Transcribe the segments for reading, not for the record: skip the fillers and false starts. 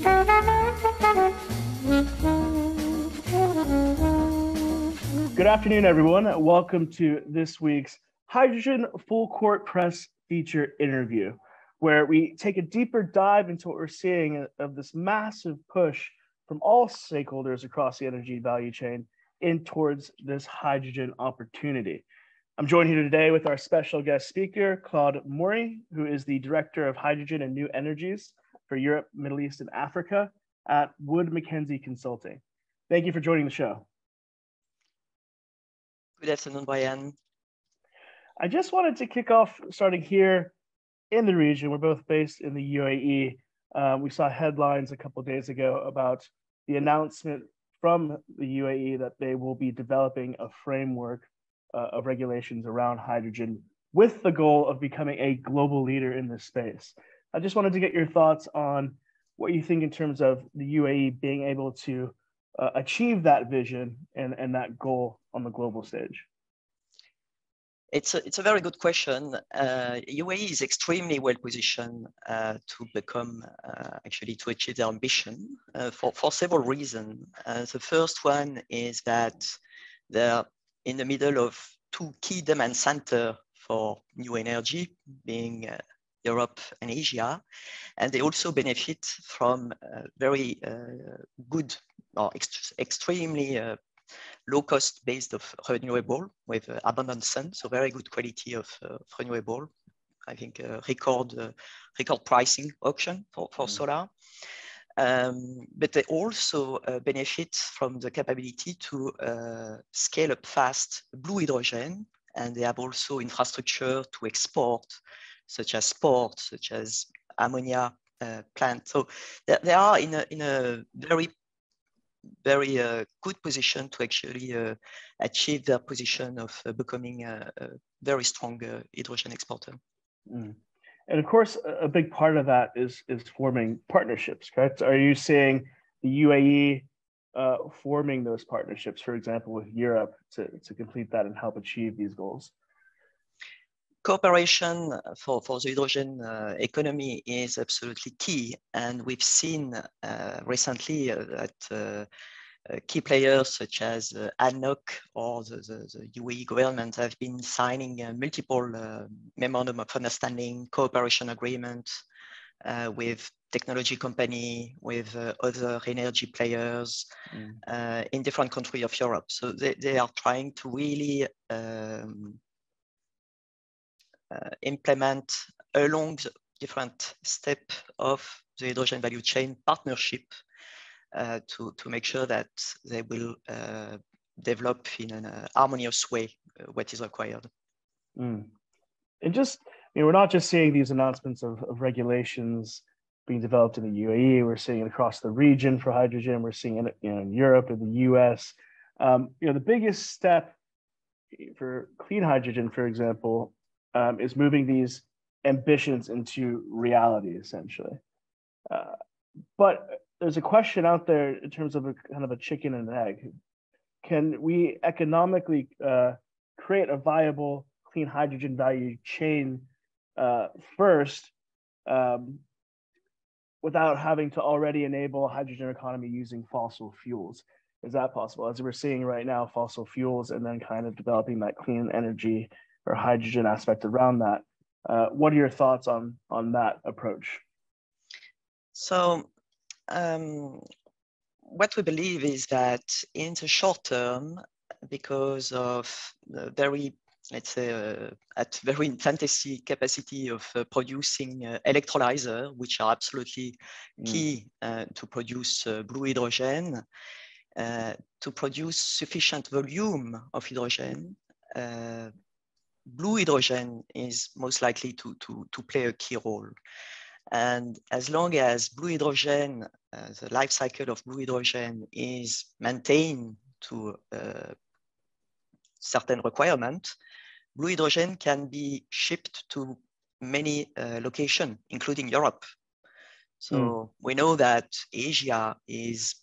Good afternoon, everyone. Welcome to this week's Hydrogen Full Court Press feature interview, where we take a deeper dive into what we're seeing of this massive push from all stakeholders across the energy value chain in towards this hydrogen opportunity. I'm joined here today with our special guest speaker, Claude Mourey, who is the Director of Hydrogen and New Energies for Europe, Middle East, and Africa at Wood Mackenzie Consulting. Thank you for joining the show. Good afternoon, Brian. I just wanted to kick off starting here in the region. We're both based in the UAE. We saw headlines a couple of days ago about the announcement from the UAE that they will be developing a framework of regulations around hydrogen with the goal of becoming a global leader in this space. I just wanted to get your thoughts on what you think in terms of the UAE being able to achieve that vision and that goal on the global stage. It's a very good question. UAE is extremely well positioned to become, actually to achieve their ambition for several reasons. The first one is that they're in the middle of two key demand centers for new energy, being Europe and Asia, and they also benefit from very good or extremely low-cost based of renewable with abundant sun, so very good quality of renewable. I think record pricing auction for solar. But they also benefit from the capability to scale up fast blue hydrogen, and they have also infrastructure to export, such as port, such as ammonia plant. So they are in a very good position to actually achieve their position of becoming a very strong hydrogen exporter. Mm. And of course, a big part of that is forming partnerships, correct? Are you seeing the UAE forming those partnerships, for example, with Europe to complete that and help achieve these goals? Cooperation for the hydrogen economy is absolutely key. And we've seen recently that key players such as ADNOC or the UAE government have been signing multiple memorandum of understanding, cooperation agreements with technology company, with other energy players in different countries of Europe. So they are trying to really implement along the different steps of the hydrogen value chain partnership to make sure that they will develop in an harmonious way what is required. Mm. And just, we're not just seeing these announcements of regulations being developed in the UAE, we're seeing it across the region for hydrogen, we're seeing it in Europe and the US. The biggest step for clean hydrogen, for example, is moving these ambitions into reality, essentially. But there's a question out there in terms of a kind of a chicken and egg. Can we economically create a viable clean hydrogen value chain first without having to already enable a hydrogen economy using fossil fuels? Is that possible? As we're seeing right now, fossil fuels and then kind of developing that clean energy or hydrogen aspect around that. What are your thoughts on that approach? So what we believe is that in the short term, because of the very, let's say, at very infancy capacity of producing electrolyzer, which are absolutely key to produce blue hydrogen, to produce sufficient volume of hydrogen, blue hydrogen is most likely to play a key role. And as long as blue hydrogen, the life cycle of blue hydrogen is maintained to certain requirement, blue hydrogen can be shipped to many locations, including Europe. So we know that Asia is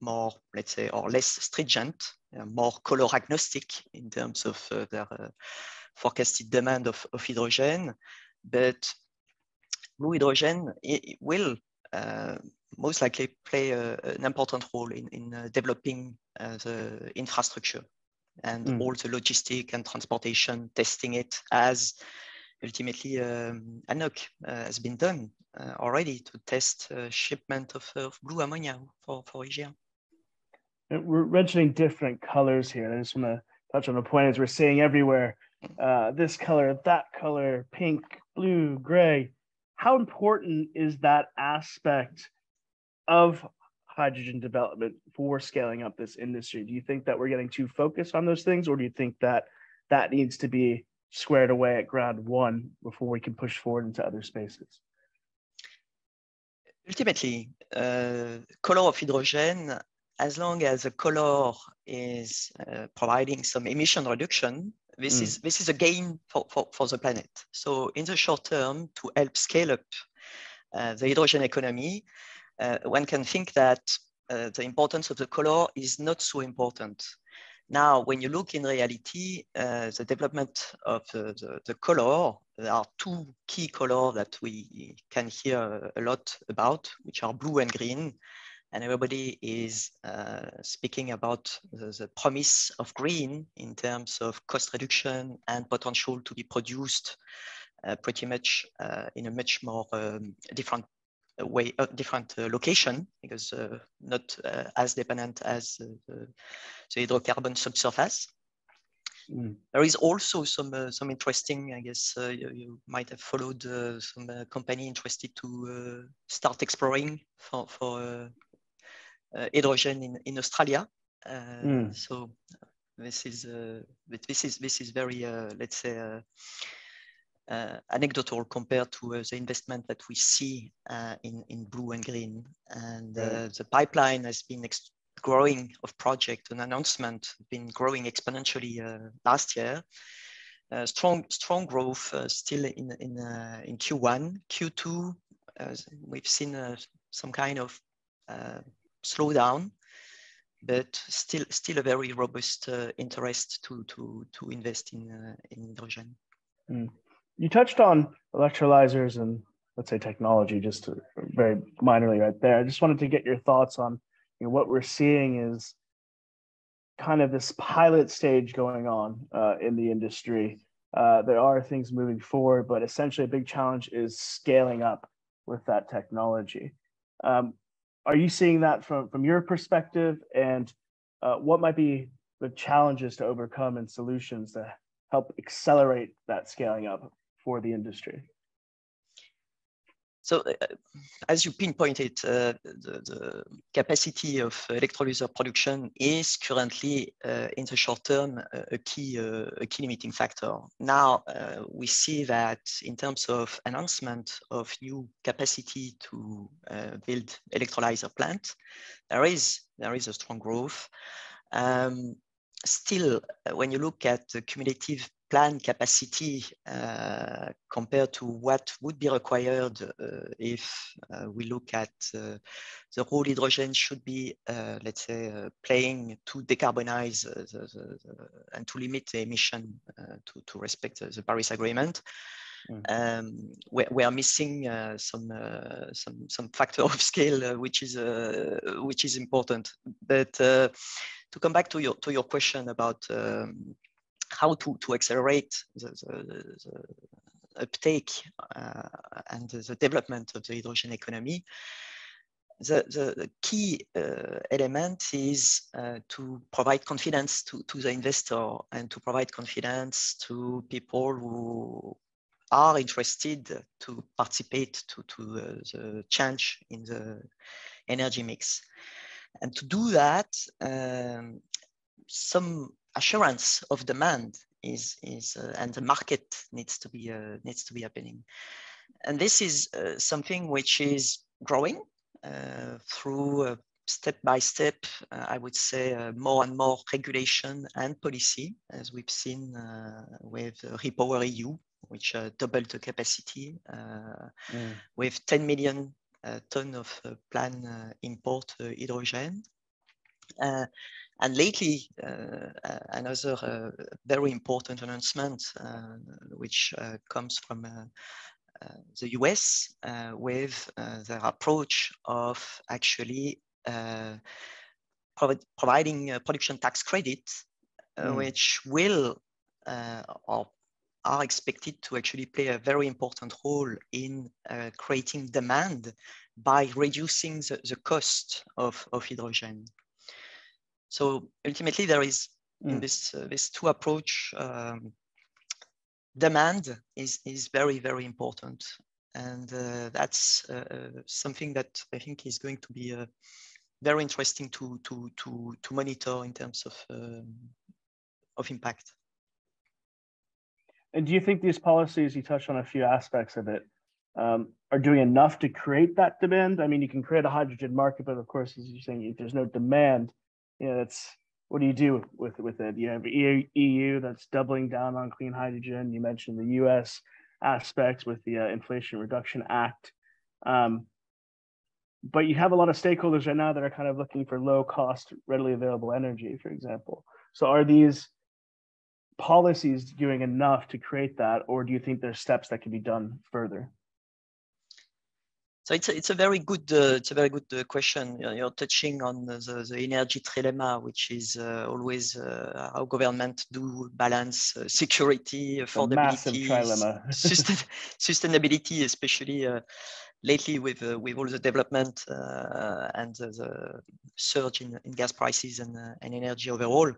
more, let's say, or less stringent, more color agnostic in terms of their forecasted demand of hydrogen, but blue hydrogen will most likely play an important role in developing the infrastructure and all the logistic and transportation, testing it as ultimately ANOC has been done already to test shipment of blue ammonia for Asia. We're mentioning different colors here. I just want to touch on the point as we're seeing everywhere, this color, that color, pink, blue, gray. How important is that aspect of hydrogen development for scaling up this industry? Do you think that we're getting too focused on those things, or do you think that that needs to be squared away at ground one before we can push forward into other spaces? Ultimately, color of hydrogen, as long as the color is providing some emission reduction, this is a gain for the planet. So in the short term, to help scale up the hydrogen economy, one can think that the importance of the color is not so important. Now, when you look in reality, the development of the color, there are two key colors that we can hear a lot about, which are blue and green. And everybody is speaking about the promise of green in terms of cost reduction and potential to be produced pretty much in a much more different way, different location, because not as dependent as the hydrocarbon subsurface. There is also some interesting, I guess you might have followed some company interested to start exploring for hydrogen in Australia. So this is very let's say anecdotal compared to the investment that we see in blue and green. And the pipeline has been growing of project and announcement been growing exponentially last year. Strong growth still in Q1, Q2. We've seen some kind of slowdown, but still a very robust interest to invest in hydrogen. You touched on electrolyzers and, let's say, technology, just very minorly right there. I just wanted to get your thoughts on, you know, what we're seeing is kind of this pilot stage going on in the industry. There are things moving forward, but essentially a big challenge is scaling up with that technology. Are you seeing that from your perspective, and what might be the challenges to overcome and solutions to help accelerate that scaling up for the industry? So as you pinpointed, the capacity of electrolyzer production is currently in the short term a key limiting factor. Now we see that in terms of announcement of new capacity to build electrolyzer plant, there is a strong growth. Still, when you look at the cumulative plant capacity compared to what would be required if we look at the role hydrogen should be, let's say, playing to decarbonize and to limit the emission to respect the Paris Agreement. We are missing some factor of scale, which is important. But to come back to your question about how to accelerate the uptake and the development of the hydrogen economy, the key element is to provide confidence to the investor and to provide confidence to people who are interested to participate to the change in the energy mix. And to do that, some assurance of demand is and the market needs to be happening. And this is something which is growing through step by step, I would say, more and more regulation and policy, as we've seen with REPowerEU, which doubled the capacity with 10 million ton of planned import hydrogen. And lately, another very important announcement, which comes from the US with their approach of actually providing a production tax credit, which will or are expected to actually play a very important role in creating demand by reducing the cost of hydrogen. So ultimately, there is in this two approach, demand is very, very important. And that's something that I think is going to be very interesting to monitor in terms of impact. And do you think these policies, you touched on a few aspects of it, are doing enough to create that demand? I mean, you can create a hydrogen market, but of course, as you're saying, if there's no demand, you know, it's, what do you do with it? You have EU that's doubling down on clean hydrogen. You mentioned the US aspects with the Inflation Reduction Act. But you have a lot of stakeholders right now that are kind of looking for low cost, readily available energy, for example. So are these policies doing enough to create that, or do you think there's steps that can be done further? So it's a very good question. You're touching on the energy trilemma, which is always how government do balance security, affordability, sustainability, especially lately with all the development and the surge in gas prices and energy overall.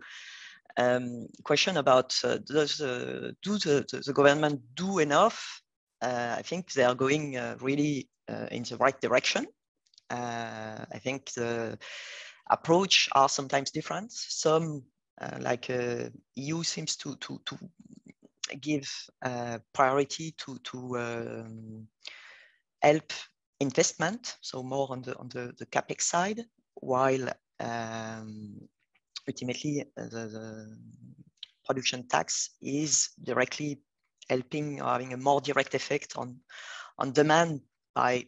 Question about does the government do enough? I think they are going really in the right direction. I think the approach are sometimes different. Some like EU seems to give priority to help investment, so more on the capex side, while ultimately the production tax is directly helping or having a more direct effect on demand by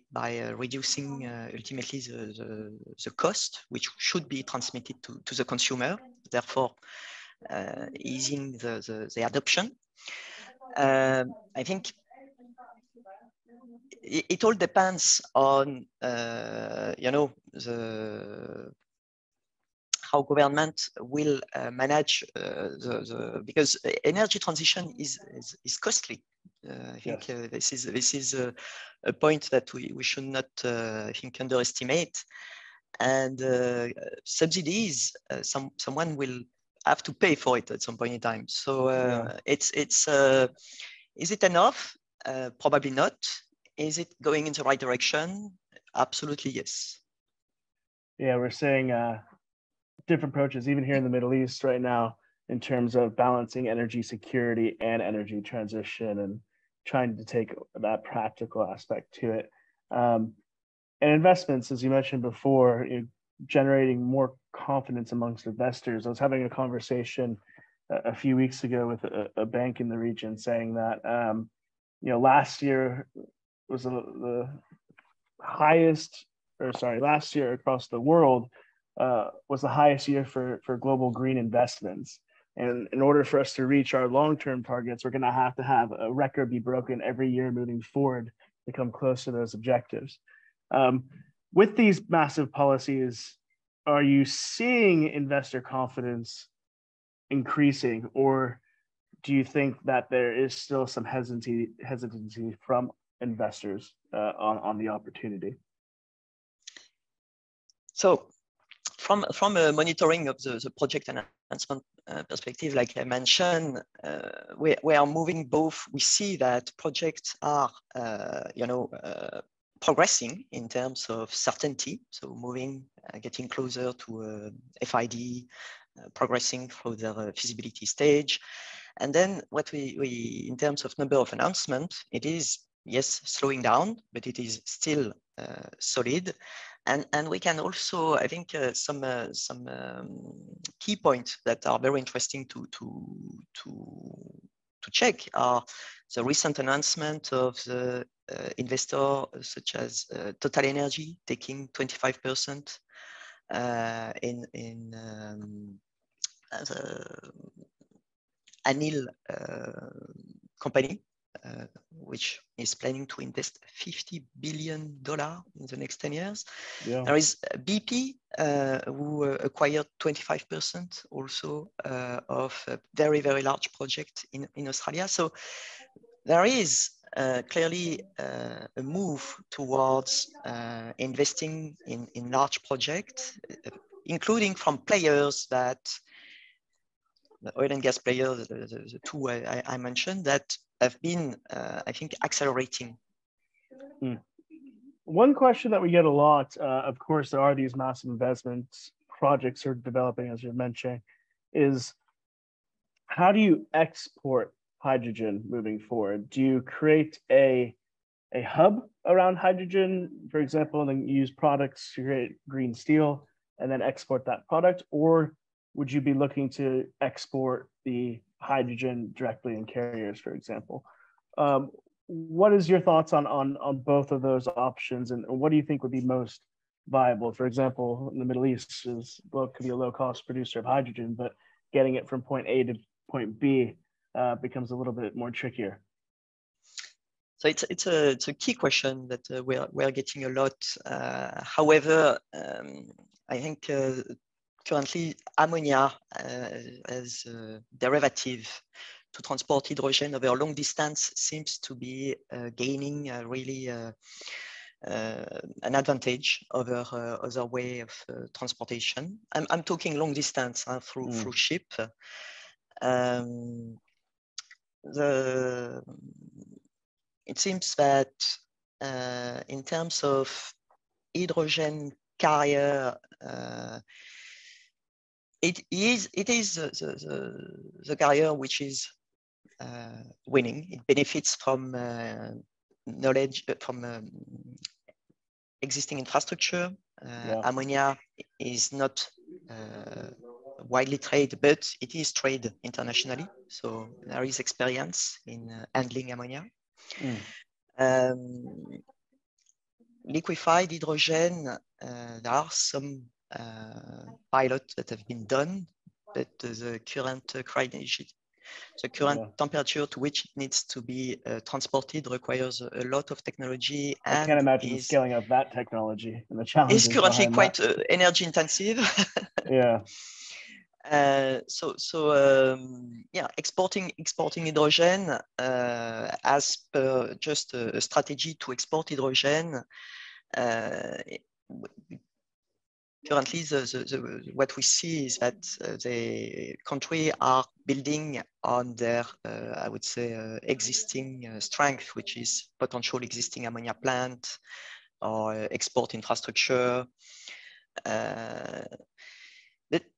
reducing ultimately the cost, which should be transmitted to the consumer, therefore easing the adoption. I think it all depends on you know, how government will manage because energy transition is costly. I think this is a point that we should not I think underestimate. And subsidies, someone will have to pay for it at some point in time. So it's is it enough? Probably not. Is it going in the right direction? Absolutely yes. Yeah, we're seeing different approaches, even here in the Middle East right now, in terms of balancing energy security and energy transition and trying to take that practical aspect to it. And investments, as you mentioned before, generating more confidence amongst investors. I was having a conversation a few weeks ago with a bank in the region saying that, you know, last year was the highest, or sorry, last year across the world was the highest year for global green investments. And in order for us to reach our long-term targets, we're going to have a record be broken every year moving forward to come close to those objectives. With these massive policies, are you seeing investor confidence increasing, or do you think that there is still some hesitancy from investors on the opportunity? So from a monitoring of the project announcement perspective, like I mentioned, we are moving both. We see that projects are, you know, progressing in terms of certainty. So moving, getting closer to FID, progressing through the feasibility stage. And then what we in terms of number of announcements, it is, yes, slowing down, but it is still solid. And we can also, I think, some key points that are very interesting to check are the recent announcement of the investor such as Total Energy taking 25% in the Anil company. which is planning to invest $50 billion in the next 10 years. Yeah. There is BP, who acquired 25% also of a very, very large project in Australia. So there is clearly a move towards investing in large projects, including from players that, the oil and gas players, the two I mentioned, that have been, I think, accelerating. One question that we get a lot, of course, there are these massive investments, projects are developing, as you're mentioning, is how do you export hydrogen moving forward? Do you create a hub around hydrogen, for example, and then use products to create green steel and then export that product? Or would you be looking to export the hydrogen directly in carriers, for example? What is your thoughts on both of those options, and what do you think would be most viable? For example, in the Middle East could be a low-cost producer of hydrogen, but getting it from point A to point B becomes a little bit more trickier. So it's a key question that we're getting a lot. However, I think currently ammonia as a derivative to transport hydrogen over long distance seems to be gaining really an advantage over other way of transportation. I'm talking long distance through ship. It seems that in terms of hydrogen carrier, it is the carrier which is winning. It benefits from knowledge from existing infrastructure. Ammonia is not widely traded, but it is traded internationally. So there is experience in handling ammonia. Liquefied hydrogen, there are some pilots that have been done, but the current temperature to which it needs to be transported requires a lot of technology. And I can't imagine scaling up that technology and the challenges. It's currently quite energy intensive. Yeah. Exporting hydrogen as per just a strategy to export hydrogen. Currently, what we see is that the country are building on their, I would say, existing strength, which is potential existing ammonia plant or export infrastructure.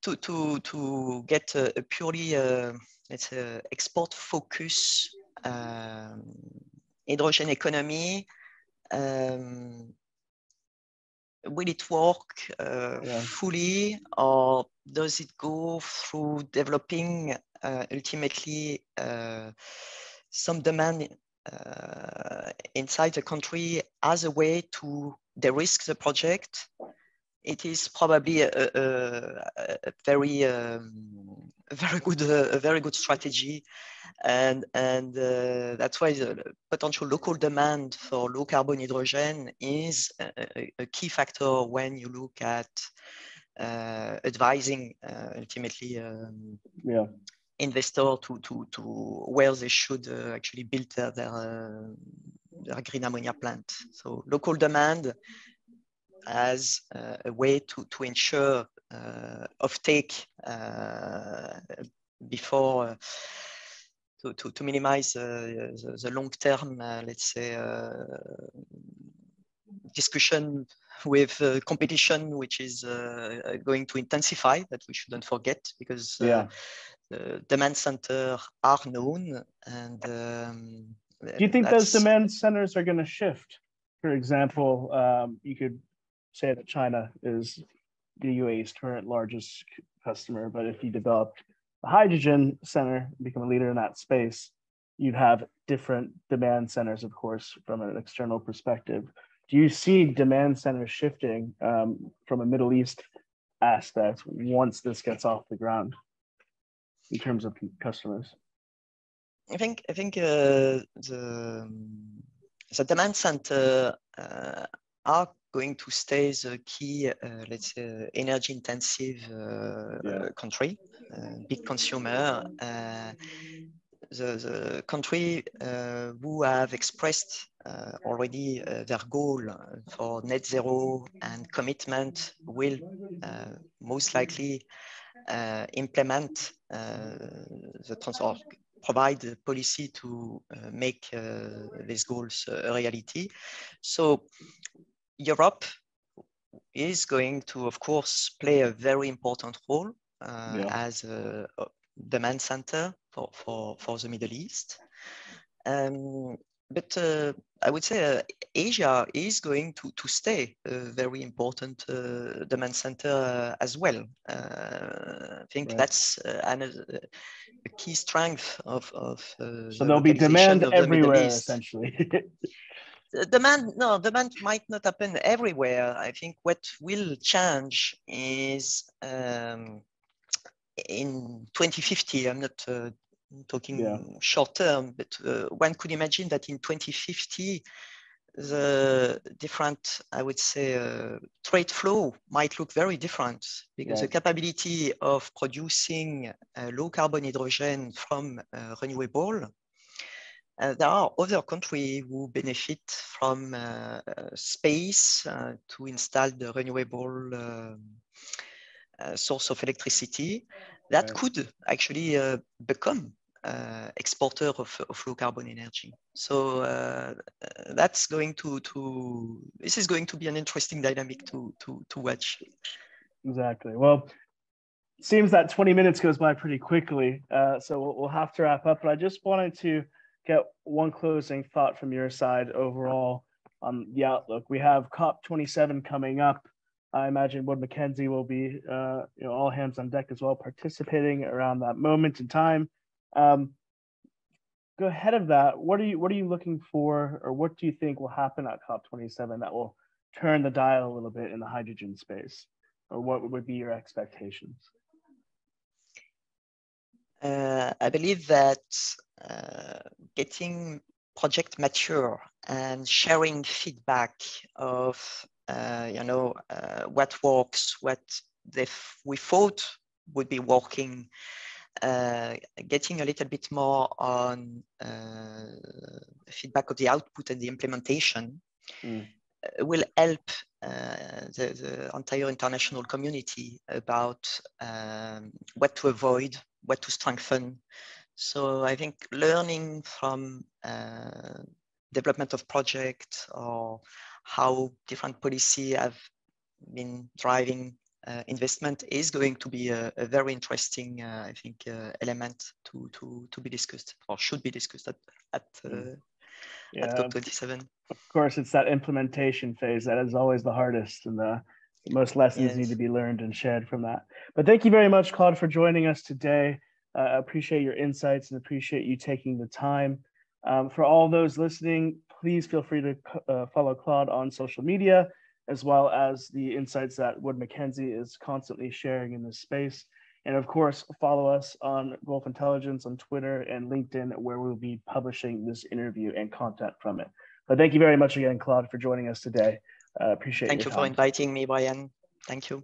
To get a purely, let's say, export focus hydrogen economy, will it work fully, or does it go through developing ultimately some demand inside the country as a way to de-risk the project? It is probably a very good strategy, and that's why the potential local demand for low carbon hydrogen is a key factor when you look at advising ultimately investor to where they should actually build their green ammonia plant. So local demand as a way to ensure offtake before to minimize the long-term, let's say, discussion with competition, which is going to intensify, that we shouldn't forget, because the demand centers are known. And do you think those demand centers are going to shift? For example, you could say that China is the UAE's current largest customer, but if you developed a hydrogen center, become a leader in that space, you'd have different demand centers, of course, from an external perspective. Do you see demand centers shifting from a Middle East aspect once this gets off the ground in terms of customers? I think the demand center are going to stay the key, let's say, energy intensive country, big consumer. The country who have expressed already their goal for net zero and commitment will most likely implement the transport, provide the policy to make these goals a reality. So Europe is going to, of course, play a very important role as a demand center for the Middle East. But I would say Asia is going to stay a very important demand center as well. I think that's another a key strength of so the there'll be demand localization of the Middle everywhere, East. essentially. Demand might not happen everywhere. I think what will change is in 2050. I'm not talking short term, but one could imagine that in 2050, the different, I would say, trade flow might look very different, because the capability of producing low carbon hydrogen from renewable, there are other countries who benefit from space to install the renewable source of electricity that could actually become exporter of low carbon energy. So that's going this is going to be an interesting dynamic to watch. Exactly. Well, it seems that 20 minutes goes by pretty quickly, so we'll have to wrap up. But I just wanted to get one closing thought from your side overall on the outlook. We have COP27 coming up. I imagine Wood Mackenzie will be, all hands on deck as well, participating around that moment in time. Go ahead of that. What are you looking for, or what do you think will happen at COP27 that will turn the dial a little bit in the hydrogen space, or what would be your expectations? I believe that getting project mature and sharing feedback of what works, what we thought would be working, getting a little bit more on feedback of the output and the implementation will help the entire international community about what to avoid, what to strengthen. So I think learning from development of projects, or how different policy have been driving investment, is going to be a very interesting, I think, element to be discussed, or should be discussed at COP27. Of course, it's that implementation phase that is always the hardest, and the most lessons need to be learned and shared from that. But thank you very much, Claude, for joining us today. I appreciate your insights and appreciate you taking the time. For all those listening, please feel free to follow Claude on social media, as well as the insights that Wood Mackenzie is constantly sharing in this space. And of course, follow us on Gulf Intelligence on Twitter and LinkedIn, where we'll be publishing this interview and content from it. But thank you very much again, Claude, for joining us today. Appreciate your time. Thank you for inviting me, Brian. Thank you.